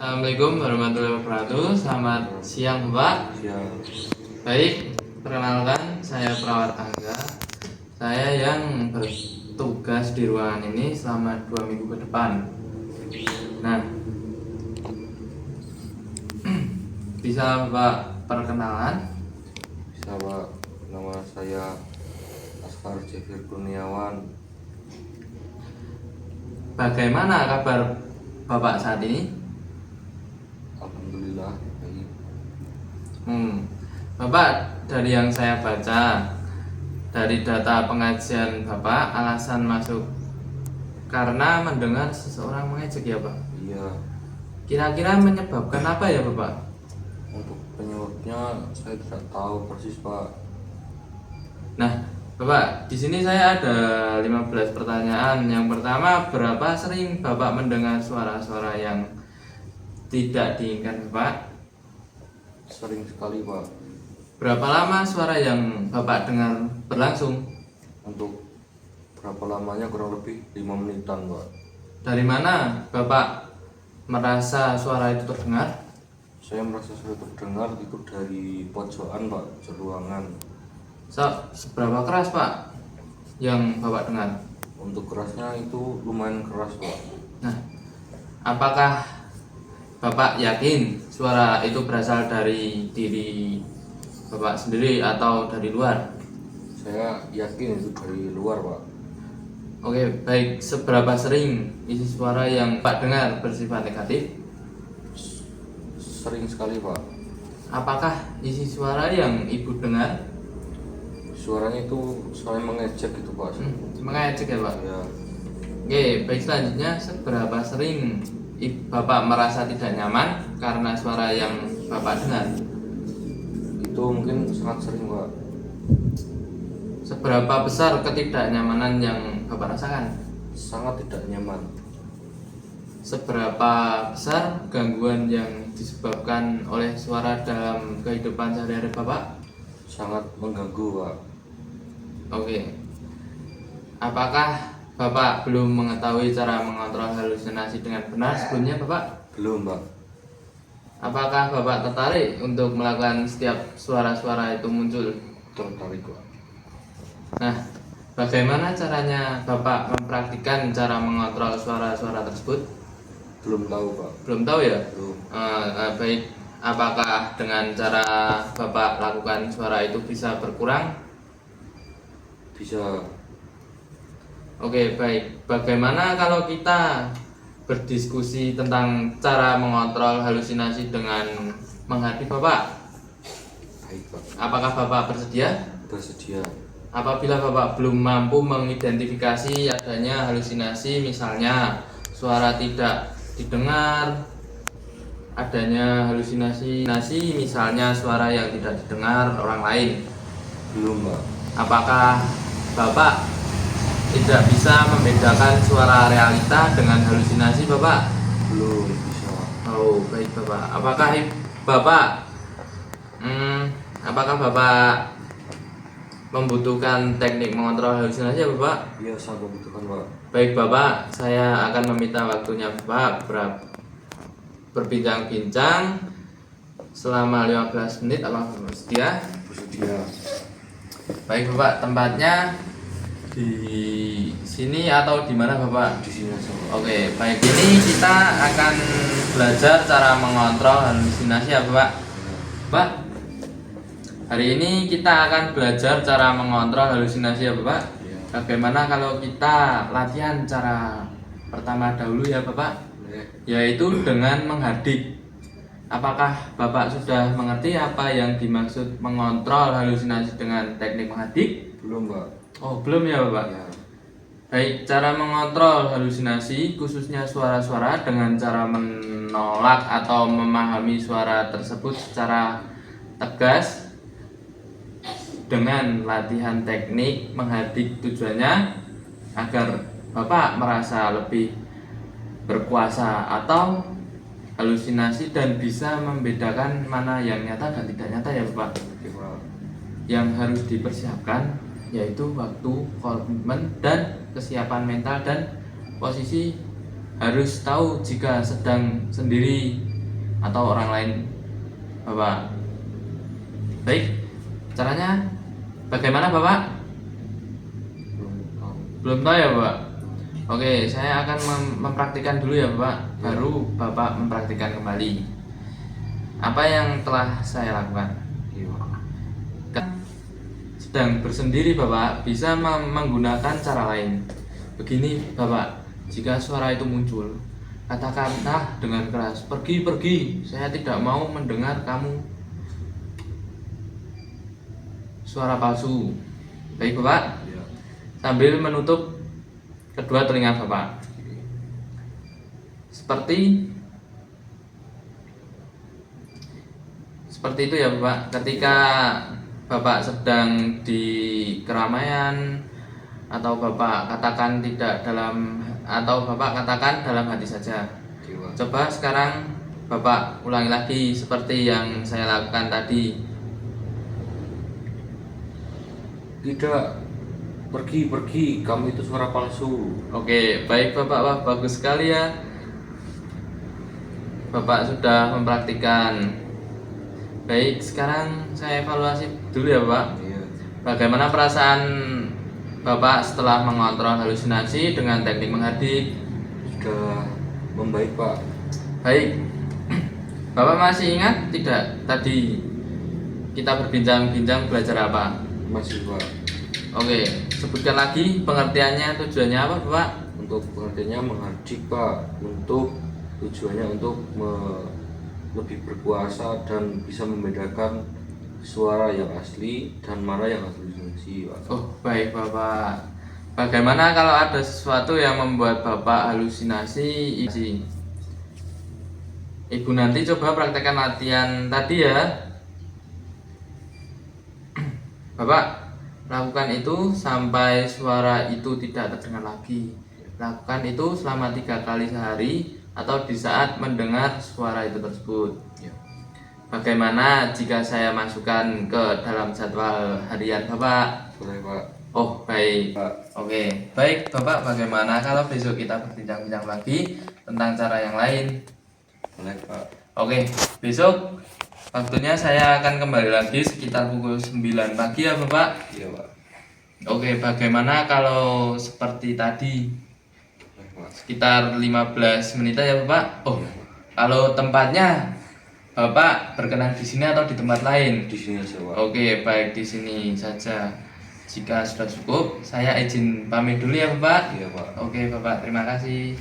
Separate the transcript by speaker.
Speaker 1: Assalamualaikum warahmatullahi wabarakatuh. Selamat siang, Bapak.
Speaker 2: Siang.
Speaker 1: Baik, perkenalkan saya perawat Angga. Saya yang bertugas di ruangan ini selama 2 minggu ke depan. Nah, bisa Bapak perkenalan?
Speaker 2: Bisa Pak, nama saya Asfar Jefir Kurniawan.
Speaker 1: Bagaimana kabar Bapak saat ini?
Speaker 2: Alhamdulillah baik.
Speaker 1: Bapak, dari yang saya baca dari data pengajian Bapak, alasan masuk karena mendengar seseorang mengejek ya Pak?
Speaker 2: Iya,
Speaker 1: Kira-kira menyebabkan apa ya Bapak?
Speaker 2: untuk penyebabnya saya tidak tahu persis Pak.
Speaker 1: Nah, Bapak, di sini saya ada 15 pertanyaan. Yang pertama, berapa sering Bapak mendengar suara-suara yang tidak diinginkan Bapak?
Speaker 2: Sering sekali Pak.
Speaker 1: Berapa lama suara yang Bapak dengar berlangsung?
Speaker 2: Untuk berapa lamanya kurang lebih 5 menitan Pak.
Speaker 1: Dari mana Bapak merasa suara itu terdengar?
Speaker 2: Saya merasa suara terdengar itu dari pojokan Pak, ruangan.
Speaker 1: Seberapa keras Pak yang Bapak dengar?
Speaker 2: Untuk kerasnya itu lumayan keras Pak.
Speaker 1: Nah, apakah Bapak yakin suara itu berasal dari diri Bapak sendiri atau dari luar?
Speaker 2: Saya yakin itu dari luar Pak.
Speaker 1: Oke, baik. Seberapa sering isi suara yang Pak dengar bersifat negatif?
Speaker 2: Sering sekali Pak.
Speaker 1: Apakah isi suara yang Ibu dengar
Speaker 2: Suaranya itu suara mengejek gitu Pak.
Speaker 1: mengejek ya Pak?
Speaker 2: Ya,
Speaker 1: Oke, baik, selanjutnya seberapa sering Bapak merasa tidak nyaman karena suara yang Bapak dengar?
Speaker 2: itu mungkin sangat sering Pak.
Speaker 1: Seberapa besar ketidaknyamanan yang Bapak rasakan?
Speaker 2: Sangat tidak nyaman.
Speaker 1: Seberapa besar gangguan yang disebabkan oleh suara dalam kehidupan sehari-hari Bapak?
Speaker 2: Sangat mengganggu Pak.
Speaker 1: Oke. Apakah Bapak belum mengetahui cara mengontrol halusinasi dengan benar sebelumnya Bapak?
Speaker 2: Belum Pak.
Speaker 1: Apakah Bapak tertarik untuk melakukan setiap suara-suara itu muncul?
Speaker 2: Tertarik Pak.
Speaker 1: Nah, bagaimana caranya Bapak mempraktikkan cara mengontrol suara-suara tersebut?
Speaker 2: Belum tahu Pak.
Speaker 1: Belum tahu ya?
Speaker 2: Belum.
Speaker 1: Baik, apakah dengan cara Bapak lakukan suara itu bisa berkurang?
Speaker 2: Bisa.
Speaker 1: Oke, baik. Bagaimana kalau kita berdiskusi tentang cara mengontrol halusinasi dengan menghadapi Bapak?
Speaker 2: Baik Pak.
Speaker 1: Apakah Bapak bersedia?
Speaker 2: Bersedia.
Speaker 1: Apabila Bapak belum mampu mengidentifikasi adanya halusinasi, misalnya suara tidak didengar, adanya halusinasi misalnya suara yang tidak didengar orang lain,
Speaker 2: Belum Pak.
Speaker 1: apakah Bapak tidak bisa membedakan suara realita dengan halusinasi Bapak?
Speaker 2: Belum bisa.
Speaker 1: Oh, baik Bapak. Bapak apakah Bapak membutuhkan teknik mengontrol halusinasi ya Bapak?
Speaker 2: Iya, sangat membutuhkan Pak.
Speaker 1: Baik Bapak, saya akan meminta waktunya Bapak berbincang-bincang selama 15 menit. Apakah Bapak bersedia?
Speaker 2: Bersedia.
Speaker 1: Baik Bapak, tempatnya di sini atau di mana Bapak?
Speaker 2: Di sini aja Pak.
Speaker 1: Oke, baik, ini kita akan belajar cara mengontrol halusinasi ya Bapak. Bapak, hari ini kita akan belajar cara mengontrol halusinasi ya Bapak.
Speaker 2: Iya.
Speaker 1: Bagaimana kalau kita latihan cara pertama dahulu ya Bapak,
Speaker 2: Boleh.
Speaker 1: yaitu dengan menghadik. Apakah Bapak sudah mengerti apa yang dimaksud mengontrol halusinasi dengan teknik menghadik?
Speaker 2: Belum Pak.
Speaker 1: Oh, belum ya Bapak?
Speaker 2: Ya.
Speaker 1: Baik, cara mengontrol halusinasi khususnya suara-suara dengan cara menolak atau memahami suara tersebut secara tegas dengan latihan teknik menghadik, tujuannya agar Bapak merasa lebih berkuasa atau halusinasi dan bisa membedakan mana yang nyata dan tidak nyata ya Bapak.
Speaker 2: Oke Pak.
Speaker 1: Yang harus dipersiapkan yaitu waktu, komitmen, dan kesiapan mental dan posisi. Harus tahu jika sedang sendiri atau orang lain Bapak. Baik, caranya bagaimana Bapak? Belum tahu ya Bapak? Oke, saya akan mempraktikkan dulu ya Bapak, baru Bapak mempraktikkan kembali apa yang telah saya lakukan.
Speaker 2: Iya.
Speaker 1: Sedang bersendiri Bapak bisa menggunakan cara lain. Begini Bapak, jika suara itu muncul, katakanlah dengan keras, pergi, pergi, saya tidak mau mendengar kamu suara palsu. Baik Bapak,
Speaker 2: Iya.
Speaker 1: sambil menutup kedua telinga Bapak. Seperti itu ya Bapak. Ketika Bapak sedang di keramaian atau Bapak katakan dalam hati saja.
Speaker 2: Iya.
Speaker 1: Coba sekarang Bapak ulangi lagi seperti yang saya lakukan tadi.
Speaker 2: Tidak, pergi, kamu itu suara palsu.
Speaker 1: Oke, baik Bapak, wah bagus sekali ya. Bapak sudah mempraktikkan. Baik, sekarang saya evaluasi dulu ya Bapak.
Speaker 2: Iya.
Speaker 1: Bagaimana perasaan Bapak setelah mengontrol halusinasi dengan teknik menghadik?
Speaker 2: Sudah membaik Pak.
Speaker 1: Baik, Bapak masih ingat tidak tadi kita berbincang-bincang belajar apa?
Speaker 2: Masih Pak.
Speaker 1: Oke, sebutkan lagi pengertiannya, tujuannya apa Bapak?
Speaker 2: Untuk pengertiannya menghadik Pak, untuk tujuannya untuk lebih berkuasa dan bisa membedakan suara yang asli dan mana yang halusinasi Pak.
Speaker 1: Oh baik Bapak. Bagaimana kalau ada sesuatu yang membuat Bapak halusinasi? Ibu nanti coba praktekkan latihan tadi ya. Bapak lakukan itu sampai suara itu tidak terdengar lagi. Lakukan itu selama 3 kali sehari atau di saat mendengar suara itu tersebut.
Speaker 2: Ya.
Speaker 1: Bagaimana jika saya masukkan ke dalam jadwal harian Bapak?
Speaker 2: Boleh Pak.
Speaker 1: Oh baik
Speaker 2: Pak.
Speaker 1: Oke baik Bapak, bagaimana kalau besok kita berbincang-bincang lagi tentang cara yang lain?
Speaker 2: Boleh Pak.
Speaker 1: Oke, besok waktunya saya akan kembali lagi sekitar pukul 9 pagi ya Bapak.
Speaker 2: Iya Pak.
Speaker 1: Oke, bagaimana kalau seperti tadi
Speaker 2: Boleh Pak.
Speaker 1: sekitar 15 menit ya Bapak? Oh, kalau tempatnya Bapak berkenan di sini atau di tempat lain?
Speaker 2: Di sini aja Pak.
Speaker 1: Oke, baik, di sini saja. Jika sudah cukup, saya izin pamit dulu ya Bapak.
Speaker 2: Iya Pak.
Speaker 1: Oke Bapak, terima kasih.